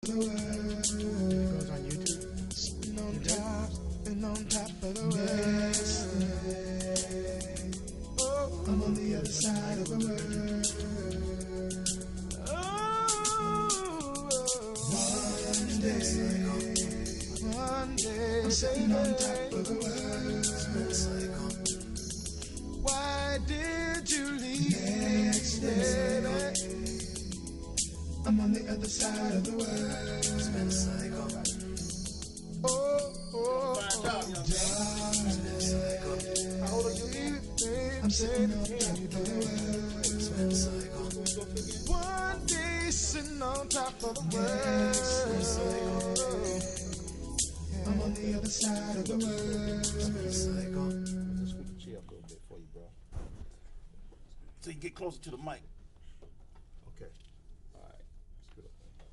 the world. It goes on YouTube. Sitting on top and on top of the world. Oh, I'm on the other side of the world. One day, I'm sitting on top of the world. Why did you leave me, baby? I'm on the other side of the world. Darling. How old are you, baby? I'm sitting on top of the world. One day, sitting on top of the world. I'm on the other side of the world. Just scoot the chair up a little bit for you, bro. So you get closer to the mic. Okay. All right. Scoot up there.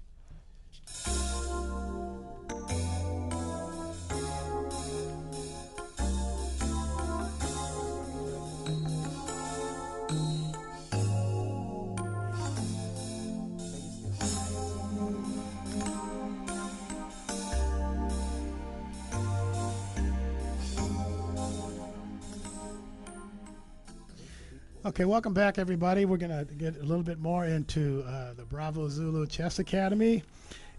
Okay, welcome back, everybody. We're going to get a little bit more into the Bravo Zulu Chess Academy.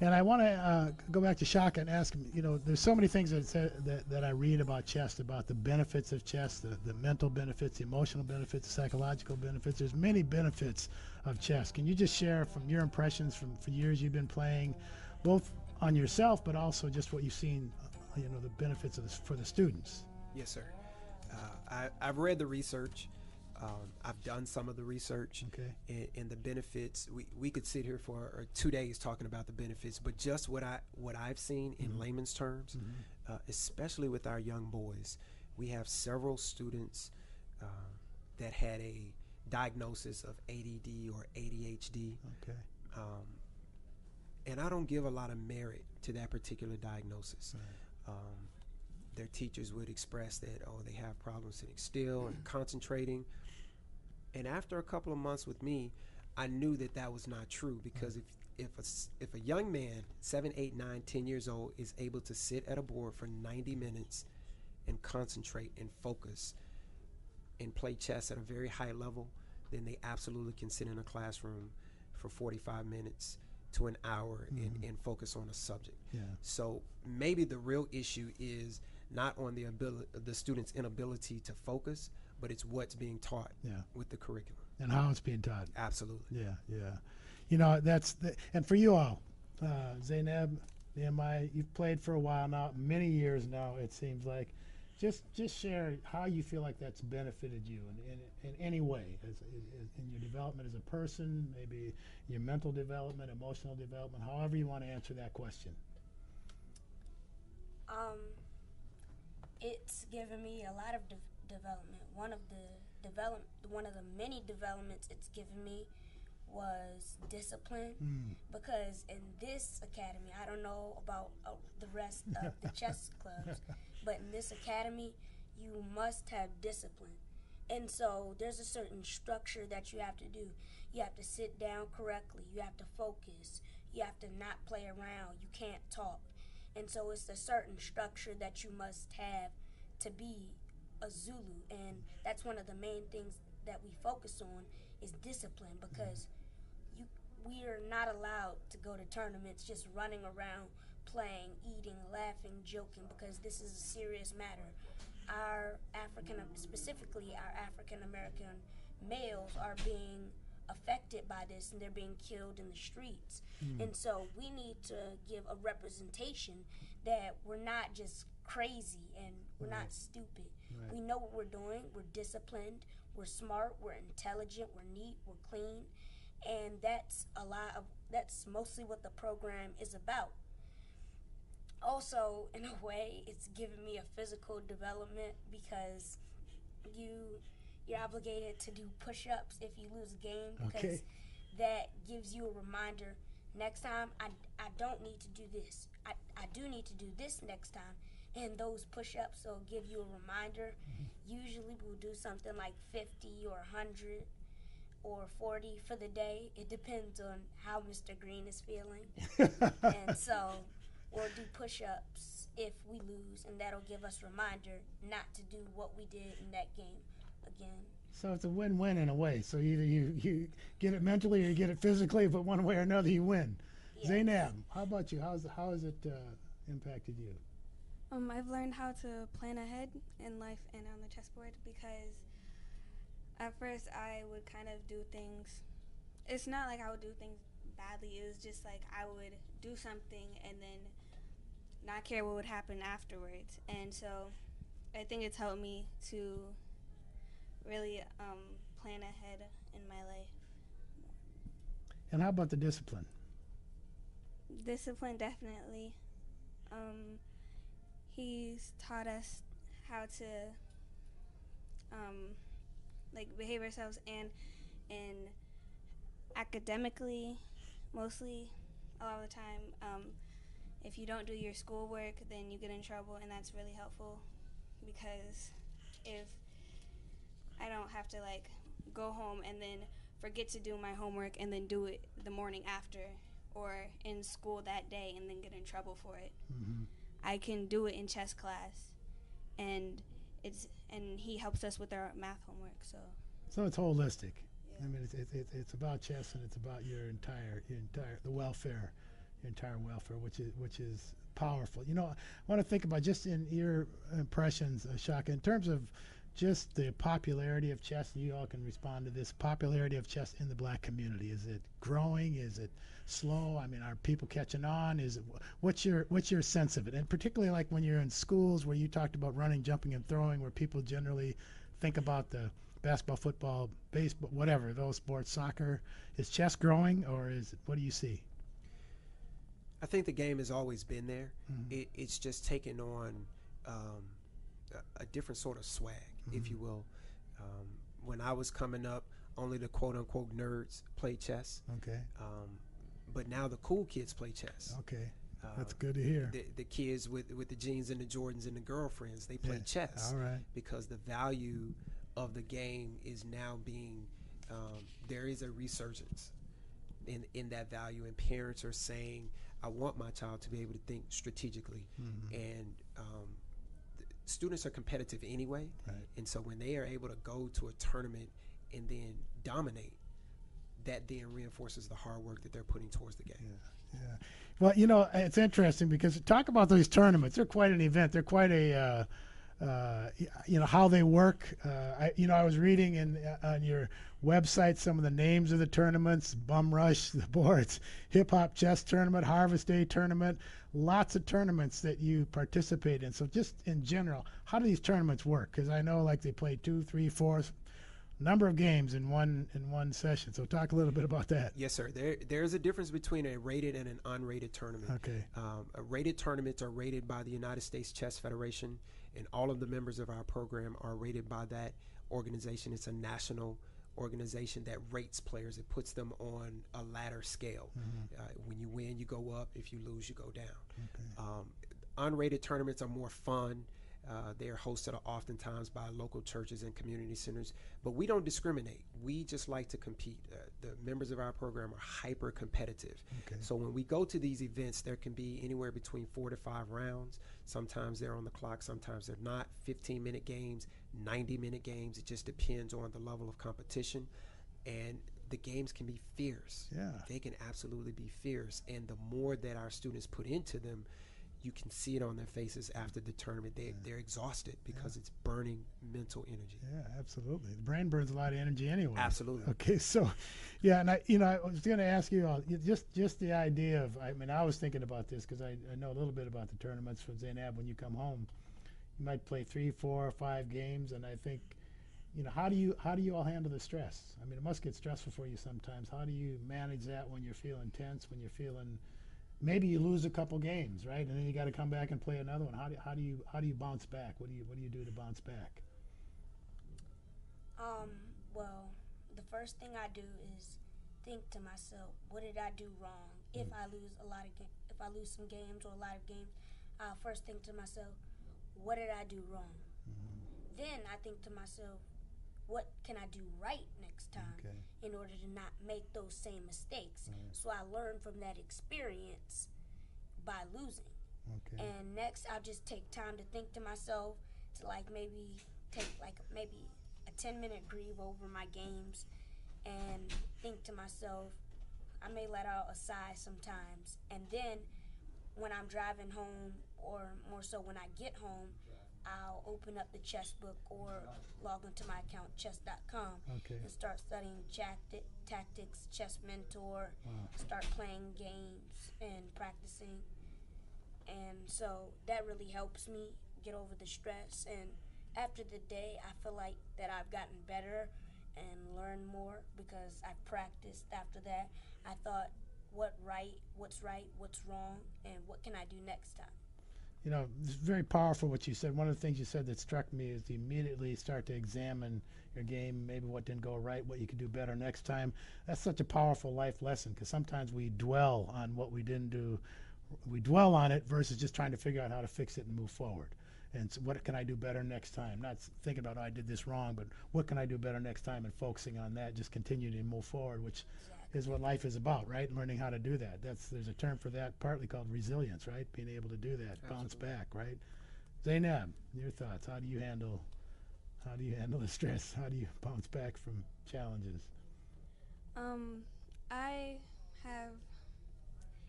And I want to go back to Shaka and ask him, you know, there's so many things that I read about chess, about the benefits of chess, the mental benefits, the emotional benefits, the psychological benefits. There's many benefits of chess. Can you just share from your impressions from years you've been playing, both on yourself, but also just what you've seen, you know, the benefits of this for the students? Yes, sir. I've read the research. I've done some of the research, okay, and the benefits. We could sit here for 2 days talking about the benefits, but just what I've seen in layman's terms, especially with our young boys, we have several students that had a diagnosis of ADD or ADHD. Okay. And I don't give a lot of merit to that particular diagnosis. Right. Their teachers would express that, oh, they have problems sitting still and concentrating. And after a couple of months with me, I knew that that was not true, because if a young man, 7, 8, 9, 10 years old, is able to sit at a board for 90 minutes and concentrate and focus and play chess at a very high level, then they absolutely can sit in a classroom for 45 minutes to an hour and focus on a subject. Yeah. So maybe the real issue is not on the student's inability to focus, but it's what's being taught with the curriculum. And how it's being taught. Absolutely. Yeah, yeah. You know, and for you all, Zeinab, Nehemiah, you've played for a while now, many years now, it seems like. Just share how you feel like that's benefited you in any way, in your development as a person, maybe your mental development, emotional development, however you want to answer that question. It's given me a lot of development. One of the many developments it's given me was discipline, because in this academy, I don't know about the rest of the chess clubs, but in this academy, you must have discipline. And so there's a certain structure that you have to do. You have to sit down correctly. You have to focus. You have to not play around. You can't talk. And so it's a certain structure that you must have to be a Zulu. And that's one of the main things that we focus on is discipline, because we are not allowed to go to tournaments just running around, playing, eating, laughing, joking, because this is a serious matter. Specifically our African American males are being affected by this, and they're being killed in the streets. And so we need to give a representation that we're not just crazy and we're not stupid. Right. We know what we're doing. We're disciplined. We're smart. We're intelligent. We're neat. We're clean. And that's mostly what the program is about. Also, in a way, it's given me a physical development, because you're obligated to do push-ups if you lose a game, because that gives you a reminder. Next time, I don't need to do this. I do need to do this next time. And those push-ups will give you a reminder. Usually we'll do something like 50 or 100 or 40 for the day. It depends on how Mr. Green is feeling. And so we'll do push-ups if we lose, and that'll give us a reminder not to do what we did in that game again. So it's a win-win in a way. So either you get it mentally or you get it physically, but one way or another you win. Yes. Zainab, how about you? How has it impacted you? I've learned how to plan ahead in life and on the chessboard, because at first I would kind of do things. It's not like I would do things badly. It was just like I would do something and then not care what would happen afterwards. And so I think it's helped me to really plan ahead in my life. And how about the discipline? Discipline, definitely. He's taught us how to like behave ourselves, and academically, mostly a lot of the time. If you don't do your schoolwork, then you get in trouble, and that's really helpful, because if I don't have to like go home and then forget to do my homework and then do it the morning after or in school that day and then get in trouble for it. Mm-hmm. I can do it in chess class, and he helps us with our math homework. So it's holistic. Yeah. I mean, it's about chess, and it's about your entire the welfare, your entire welfare, which is powerful. You know, I want to think about just in your impressions, Shaka, in terms of just the popularity of chess. You all can respond to this popularity of chess in the black community. Is it growing? Is it slow? I mean, are people catching on? Is it what's your sense of it? And particularly like when you're in schools where you talked about running, jumping, and throwing, where people generally think about the basketball, football, baseball, whatever, those sports, soccer. Is chess growing, or is it, what do you see? I think the game has always been there. Mm-hmm. It's just taken on a different sort of swag, Mm-hmm. if you will. When I was coming up, only the quote-unquote nerds played chess. Okay. But now the cool kids play chess. Okay. That's good to hear. The kids with the jeans and the Jordans and the girlfriends, they play chess. All right. Because the value of the game is now being, there is a resurgence in that value, and parents are saying, I want my child to be able to think strategically. Mm-hmm. And students are competitive anyway, right. And so when they are able to go to a tournament and then dominate, that then reinforces the hard work that they're putting towards the game. Yeah. Well, you know, it's interesting because talk about these tournaments. They're quite an event. They're quite a, you know, how they work. I was reading on your website some of the names of the tournaments: Bum Rush, the boards, Hip Hop Chess Tournament, Harvest Day Tournament. Lots of tournaments that you participate in. So just in general, how do these tournaments work? Because I know like they play 2, 3, 4 number of games in one session. So talk a little bit about that. Yes, sir. There's a difference between a rated and an unrated tournament. Okay. Rated tournaments are rated by the United States Chess Federation, and all of the members of our program are rated by that organization. It's a national organization that rates players. It puts them on a ladder scale. Mm-hmm. When you win, you go up. If you lose, you go down. Okay. Unrated tournaments are more fun. They are hosted oftentimes by local churches and community centers, but we don't discriminate. We just like to compete. The members of our program are hyper competitive. Okay. So when we go to these events, there can be anywhere between 4 to 5 rounds. Sometimes they're on the clock, sometimes they're not. 15-minute games, 90-minute games. It just depends on the level of competition. And the games can be fierce. Yeah. They can absolutely be fierce. And the more that our students put into them, you can see it on their faces after the tournament. They're exhausted because it's burning mental energy. Yeah, absolutely. The brain burns a lot of energy anyway. Absolutely. Okay, so, yeah, and I was going to ask you all, just the idea of, I mean, I was thinking about this because I know a little bit about the tournaments from Zeinab. When you come home, you might play 3, 4, 5 games, and I think, how do you all handle the stress? I mean, it must get stressful for you sometimes. How do you manage that when you're feeling tense, when you're feeling? Maybe you lose a couple games, right? And then you got to come back and play another one. How do you bounce back? What do you do to bounce back? Well, the first thing I do is think to myself, what did I do wrong? If I lose some games or a lot of games, I'll first think to myself, what did I do wrong? Mm-hmm. Then I think to myself, what can I do right next time Okay. in order to not make those same mistakes. So I learned from that experience by losing. Okay. And next, I'll just take time to think to myself, to like maybe take like maybe a 10-minute grieve over my games and think to myself, I may let out a sigh sometimes. And then when I'm driving home, or more so when I get home, I'll open up the chess book or log into my account, chess.com, Okay. and start studying tactics, chess mentor, start playing games and practicing. And so that really helps me get over the stress. And after the day, I feel like that I've gotten better and learned more because I've practiced after that. I thought, what's right, what's wrong, and what can I do next time? You know, it's very powerful what you said. One of the things you said that struck me is to immediately start to examine your game, maybe what didn't go right, what you could do better next time. That's such a powerful life lesson, because sometimes we dwell on what we didn't do. We dwell on it versus just trying to figure out how to fix it and move forward. And so what can I do better next time? Not thinking about, oh, I did this wrong, but what can I do better next time, and focusing on that, just continue to move forward, which is what life is about, right? Learning how to do that. There's a term for that, partly called resilience, right? Being able to do that, bounce back, right? Zeinab, your thoughts? How do you handle the stress? How do you bounce back from challenges? I have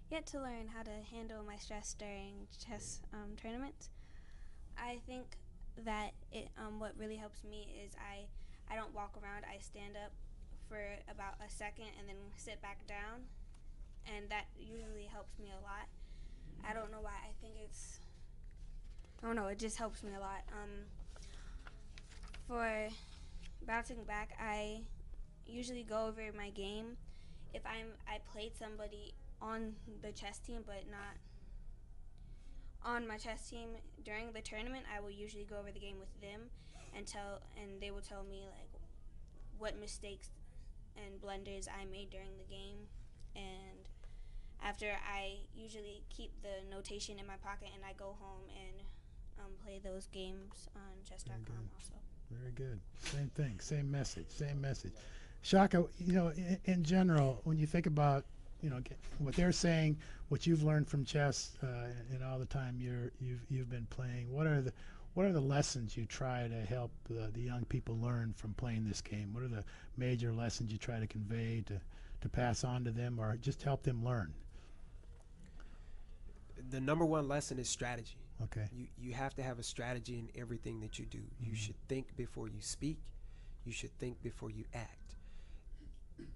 yet to learn how to handle my stress during chess tournaments. I think that what really helps me is I don't walk around. I stand up for about a second and then sit back down, and that usually helps me a lot. I don't know why. I don't know, it just helps me a lot. For bouncing back, I usually go over my game. If I played somebody on the chess team but not on my chess team during the tournament, I will usually go over the game with them and they will tell me like what mistakes and blunders I made during the game. And after, I usually keep the notation in my pocket and I go home and play those games on chess.com also. Very good. Same thing, same message. Shaka, you know, in general, when you think about, you know, what they're saying, what you've learned from chess, and all the time you've been playing, what are the lessons you try to help the young people learn from playing this game? What are the major lessons you try to convey to pass on to them, or just help them learn? The number one lesson is strategy. Okay. You have to have a strategy in everything that you do. You should think before you speak. You should think before you act.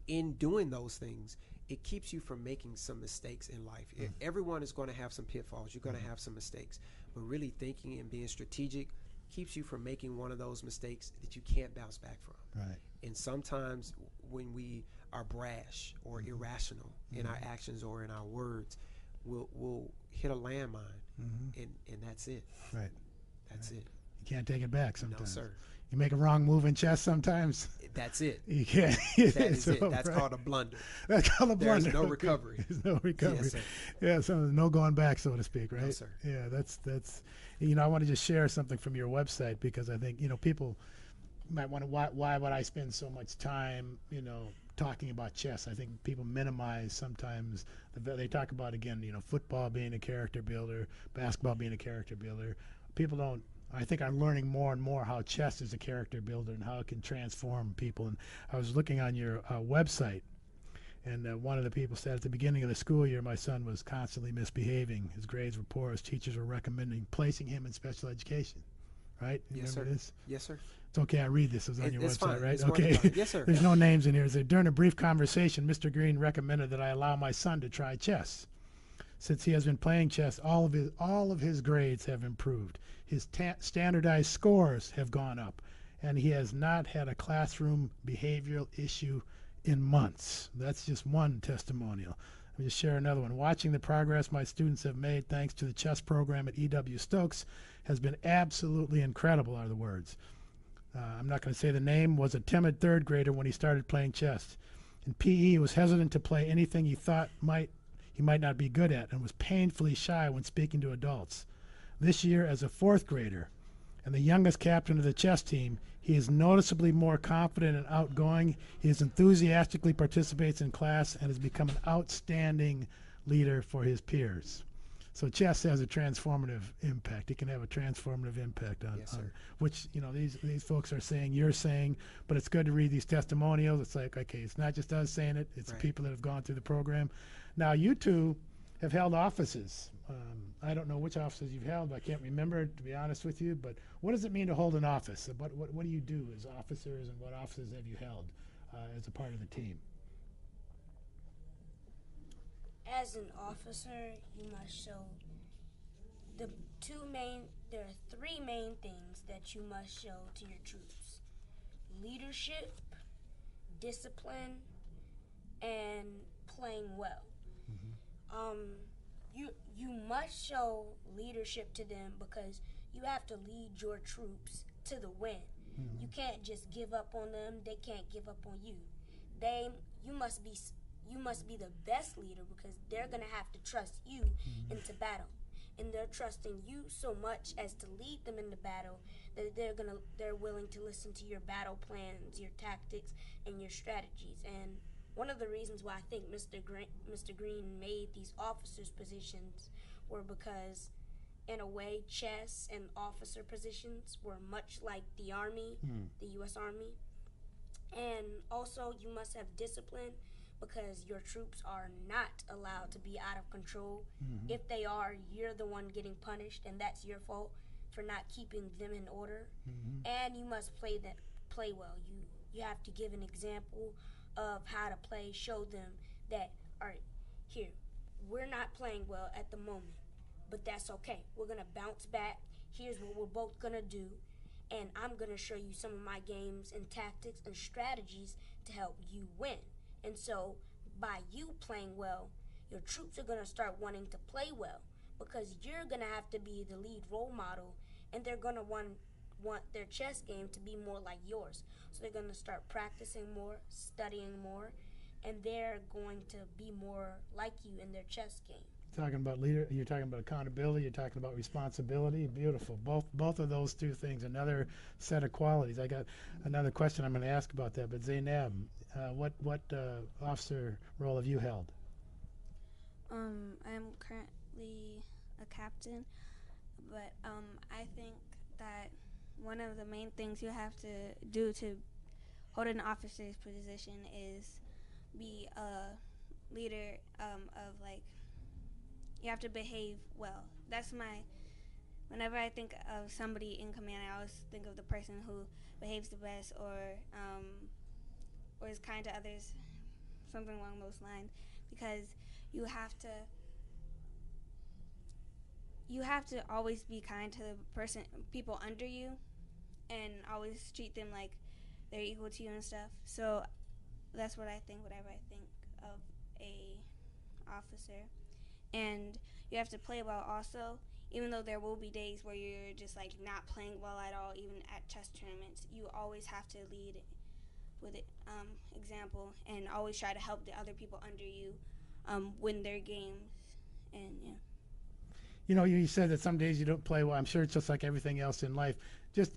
In doing those things, it keeps you from making some mistakes in life. Everyone is going to have some pitfalls. You're going to have some mistakes. But really thinking and being strategic keeps you from making one of those mistakes that you can't bounce back from. Right. And sometimes when we are brash or irrational in our actions or in our words, we'll hit a landmine, and that's it. Right. That's it. You can't take it back sometimes. No, sir. You make a wrong move in chess sometimes. That's it. You can't. That is it. That's called a blunder. That's called a blunder. There's no recovery. There's no recovery. Yes, sir. Yeah, so no going back, so to speak, right? No, sir. Yeah, that's. You know, I want to just share something from your website, because I think, you know, people might want to, why would I spend so much time, you know, talking about chess? I think people minimize sometimes. They talk about, again, you know, football being a character builder, basketball being a character builder. People don't. I think I'm learning more and more how chess is a character builder and how it can transform people. And I was looking on your website, and one of the people said at the beginning of the school year, my son was constantly misbehaving. His grades were poor. His teachers were recommending placing him in special education. Right? You Yes, remember sir. this? Yes, sir. It's okay, I read this. It was on your It's website, fine. right? It's Okay. wonderful. Yes, sir. There's no names in here. It said, during a brief conversation, Mr. Green recommended that I allow my son to try chess. Since he has been playing chess, all of his grades have improved. His standardized scores have gone up, and he has not had a classroom behavioral issue in months. That's just one testimonial. Let me just share another one. Watching the progress my students have made thanks to the chess program at E.W. Stokes has been absolutely incredible, are the words. I'm not going to say the name. Was a timid third grader when he started playing chess. In PE, he was hesitant to play anything he thought he might not be good at, and was painfully shy when speaking to adults. This year, as a fourth grader, and the youngest captain of the chess team, he is noticeably more confident and outgoing. He enthusiastically participates in class and has become an outstanding leader for his peers. So chess has a transformative impact. It can have a transformative impact on, Yes, on sir. which, you know, these folks are saying, you're saying, but it's good to read these testimonials. It's like, okay, it's not just us saying it, it's the Right. people that have gone through the program. Now, you two have held offices. I don't know which offices you've held. I can't remember, to be honest with you, but what does it mean to hold an office? What do you do as officers, and what offices have you held as a part of the team? As an officer, you must show there are three main things that you must show to your troops: leadership, discipline, and playing well. You must show leadership to them because you have to lead your troops to the win. You can't just give up on them. They can't give up on you. You must be the best leader because they're gonna have to trust you into battle, and they're trusting you so much as to lead them into battle that they're willing to listen to your battle plans, your tactics, and your strategies. And one of the reasons why I think Mr. Green made these officers positions were because, in a way, chess and officer positions were much like the Army, the U.S. Army. And also, you must have discipline because your troops are not allowed to be out of control. If they are, you're the one getting punished, and that's your fault for not keeping them in order. And you must play well. You have to give an example of how to play. Show them that, all right, here, we're not playing well at the moment, but that's okay. We're gonna bounce back. Here's what we're both gonna do, and I'm gonna show you some of my games and tactics and strategies to help you win. And so, by you playing well, your troops are gonna start wanting to play well because you're gonna have to be the lead role model, and they're gonna want their chess game to be more like yours. So they're gonna start practicing more, studying more, and they're going to be more like you in their chess game. Talking about you're talking about accountability, you're talking about responsibility. Beautiful. Both of those two things, another set of qualities. I got another question I'm going to ask about that, but Zeinab, what officer role have you held? I'm currently a captain, but I think that one of the main things you have to do to hold an officer's position is be a leader of, like, you have to behave well. Whenever I think of somebody in command, I always think of the person who behaves the best or is kind to others, something along those lines, because you have to always be kind to the people under you, and always treat them like they're equal to you and stuff. So that's what I think whenever I think of a officer. And you have to play well also, even though there will be days where you're just like not playing well at all. Even at chess tournaments, you always have to lead with example, and always try to help the other people under you win their games. And yeah. You know, you said that some days you don't play well. I'm sure it's just like everything else in life. Just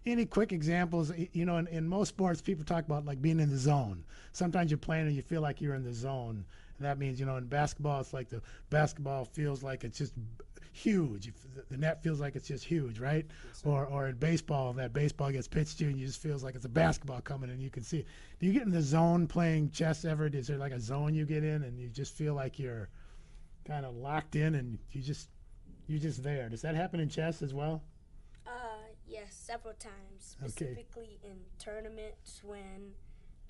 any quick examples? You know, in most sports, people talk about like being in the zone. Sometimes you're playing and you feel like you're in the zone. And that means, you know, in basketball, it's like the basketball feels like it's just huge. The net feels like it's just huge, right? Yes, Or in baseball, that baseball gets pitched to you and you just feels like it's a basketball coming and you can see it. Do you get in the zone playing chess ever? Is there like a zone you get in and you just feel like you're kind of locked in and you're just there? Does that happen in chess as well? Yes, several times, Okay. specifically in tournaments when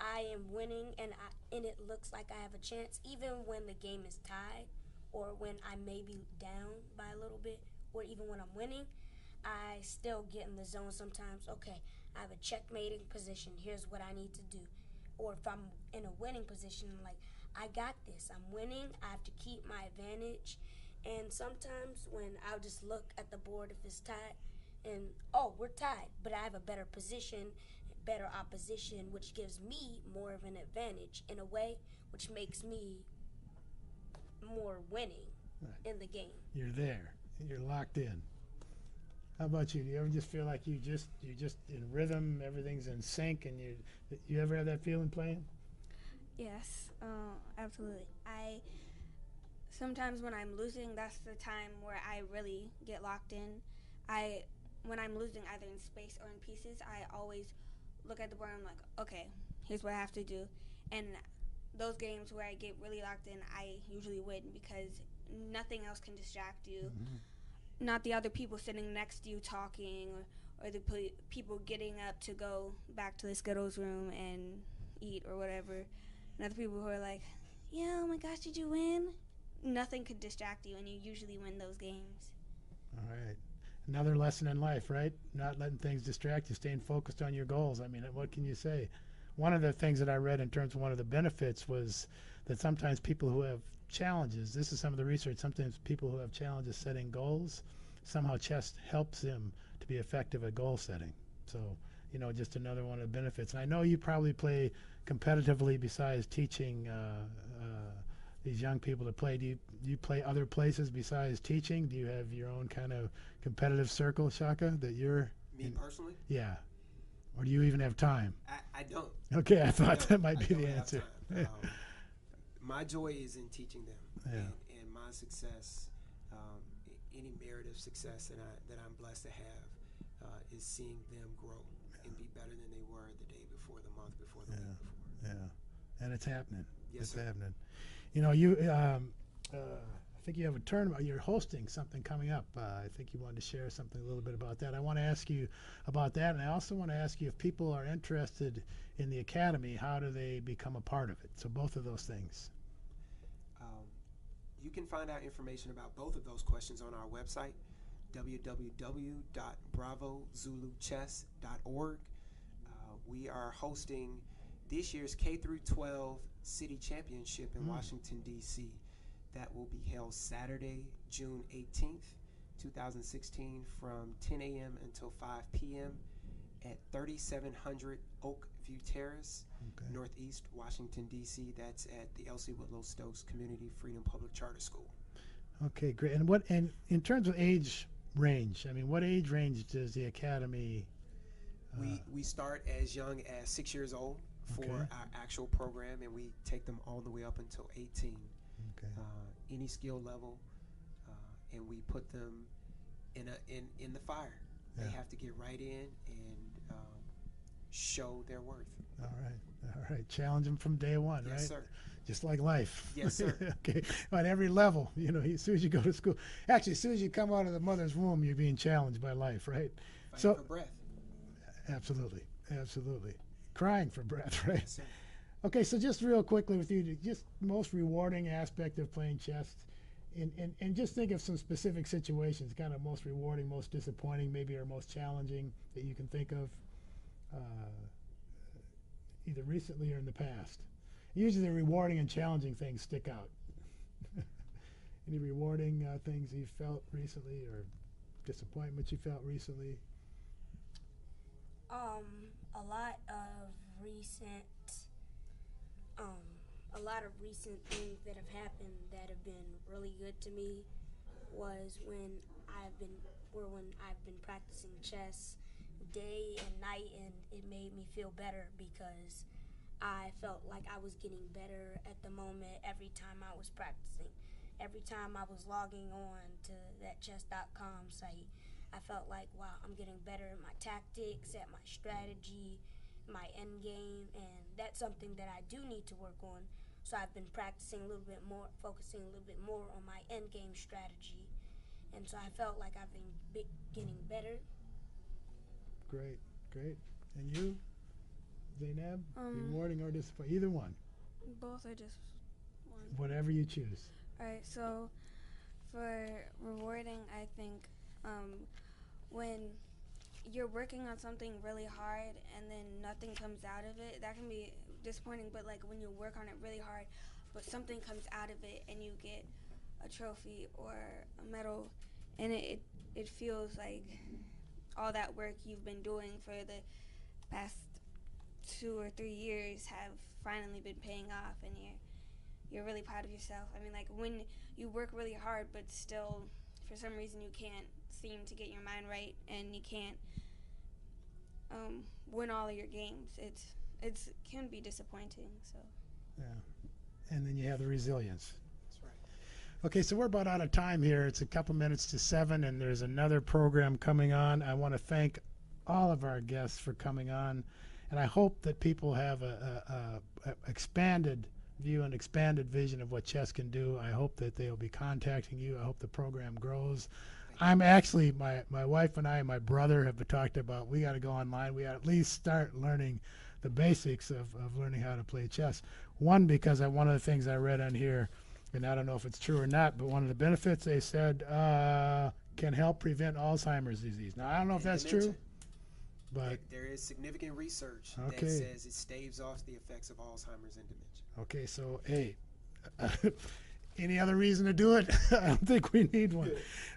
I am winning and it looks like I have a chance, even when the game is tied or when I may be down by a little bit, or even when I'm winning, I still get in the zone sometimes. Okay, I have a checkmating position. Here's what I need to do. Or if I'm in a winning position, I'm like, I got this. I'm winning. I have to keep my advantage. And sometimes when I'll just look at the board if it's tied, and we're tied, but I have a better position, better opposition, which gives me more of an advantage in a way, which makes me more winning in the game. You're there. You're locked in. How about you? Do you ever just feel like you're just in rhythm, everything's in sync, and you ever have that feeling playing? Yes, absolutely. I sometimes when I'm losing, that's the time where I really get locked in. When I'm losing either in space or in pieces, I always look at the board and I'm like, okay, here's what I have to do. And those games where I get really locked in, I usually win because nothing else can distract you. Mm-hmm. Not the other people sitting next to you talking, or the people getting up to go back to the Skittles room and eat or whatever. And other people who are like, yeah, oh my gosh, did you win? Nothing could distract you, and you usually win those games. All right. Another lesson in life, right? Not letting things distract you, staying focused on your goals. I mean, what can you say? One of the things that I read in terms of one of the benefits was that sometimes people who have challenges, this is some of the research, sometimes people who have challenges setting goals, somehow chess helps them to be effective at goal setting. So, just another one of the benefits. And I know you probably play competitively besides teaching these young people to play. Do you play other places besides teaching? Do you have your own kind of competitive circle, Shaka, that you're Me in? personally? Yeah. Or do you even have time? I don't. Okay, I thought that might be the answer. My joy is in teaching them, Yeah. and my success, any merit of success that I'm blessed to have, is seeing them grow and be better than they were the day before, the month before, the week before. Yeah, and it's happening. Yes, it's sir. happening. I think you have a tournament. You're hosting something coming up. I think you wanted to share something a little bit about that. I want to ask you about that, and I also want to ask you if people are interested in the academy, how do they become a part of it? So both of those things. You can find out information about both of those questions on our website, www.bravozuluchess.org. We are hosting this year's K through 12 City Championship in Washington, D.C. That will be held Saturday, June 18th, 2016, from 10 a.m. until 5 p.m. at 3700 Oak View Terrace, Northeast Washington, D.C. That's at the Elsie Whitlow Stokes Community Freedom Public Charter School. Okay, great. And in terms of age range, I mean, what age range does the academy? We start as young as 6 years old for our actual program, and we take them all the way up until 18. Okay. Any skill level, and we put them in the fire. Yeah. They have to get right in and show their worth. All right. Challenge them from day one, right? Yes, sir. Just like life. Yes, sir. Okay. On every level, as soon as you go to school. Actually, as soon as you come out of the mother's womb, you're being challenged by life, right? Fighting for breath. Absolutely. Crying for breath, right? Yes, sir. Okay, so just real quickly with you, just most rewarding aspect of playing chess, and just think of some specific situations, kind of most rewarding, most disappointing, maybe or most challenging that you can think of, either recently or in the past. Usually the rewarding and challenging things stick out. Any rewarding things you felt recently or disappointments you felt recently? A lot of recent things that have happened that have been really good to me was when I've been practicing chess day and night, and it made me feel better because I felt like I was getting better at the moment every time I was practicing. Every time I was logging on to that chess.com site, I felt like, wow, I'm getting better at my tactics, at my strategy, my end game, and that's something that I do need to work on. So I've been practicing a little bit more, focusing a little bit more on my end game strategy, and so I felt like I've been getting better. Great. And you, Zeinab? Rewarding or disappointing? Either one. Both are just one. Whatever you choose. All right, so for rewarding, I think when you're working on something really hard and then nothing comes out of it, that can be disappointing. But like when you work on it really hard, but something comes out of it and you get a trophy or a medal, and it feels like all that work you've been doing for the past 2 or 3 years have finally been paying off, and you're really proud of yourself. I mean, like when you work really hard but still for some reason you can't seem to get your mind right, and you can't win all of your games. It can be disappointing. So. Yeah. And then you have the resilience. That's right. Okay, so we're about out of time here. It's a couple minutes to 7, and there's another program coming on. I want to thank all of our guests for coming on, and I hope that people have a expanded view and expanded vision of what chess can do. I hope that they'll be contacting you. I hope the program grows. I'm actually, my wife and I and my brother have talked about, we got to go online. We got to at least start learning the basics of learning how to play chess. One, because one of the things I read on here, and I don't know if it's true or not, but one of the benefits they said can help prevent Alzheimer's disease. Now, I don't know if that's true, but there is significant research that Okay. says it staves off the effects of Alzheimer's and dementia. okay, so hey, any other reason to do it? I don't think we need one.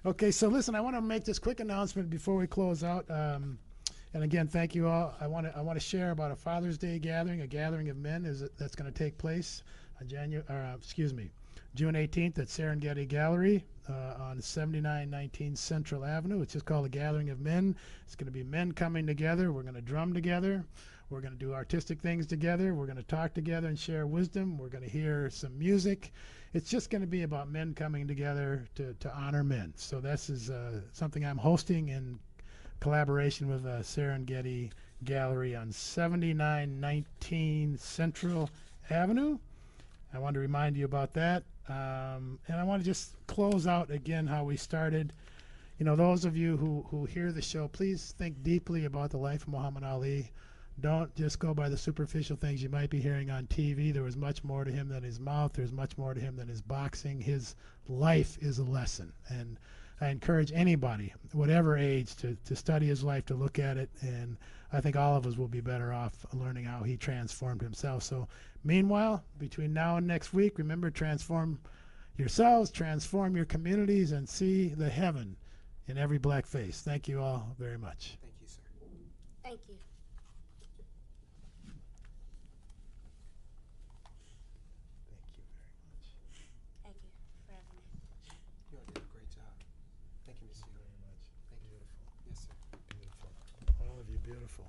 Okay, so listen, I want to make this quick announcement before we close out. And again, thank you all. I want to share about a Father's Day gathering, a gathering of men that's going to take place on June 18th at Serengeti Gallery on 7919 Central Avenue. It's just called a Gathering of Men. It's going to be men coming together. We're going to drum together. We're going to do artistic things together. We're going to talk together and share wisdom. We're going to hear some music. It's just going to be about men coming together to honor men. So this is something I'm hosting in collaboration with Serengeti Gallery on 7919 Central Avenue. I want to remind you about that. And I want to just close out again how we started. You know, those of you who hear the show, please think deeply about the life of Muhammad Ali. Don't just go by the superficial things you might be hearing on TV. There was much more to him than his mouth. There's much more to him than his boxing. His life is a lesson. And I encourage anybody, whatever age, to study his life, to look at it. And I think all of us will be better off learning how he transformed himself. So meanwhile, between now and next week, remember, transform yourselves, transform your communities, and see the heaven in every black face. Thank you all very much. Thank you, sir. Thank you. Thank you very much. Thank you for having me. You all did a great job. Thank you, Mr. Very much. Thank you. Beautiful. Yes, sir. Beautiful. All of you beautiful.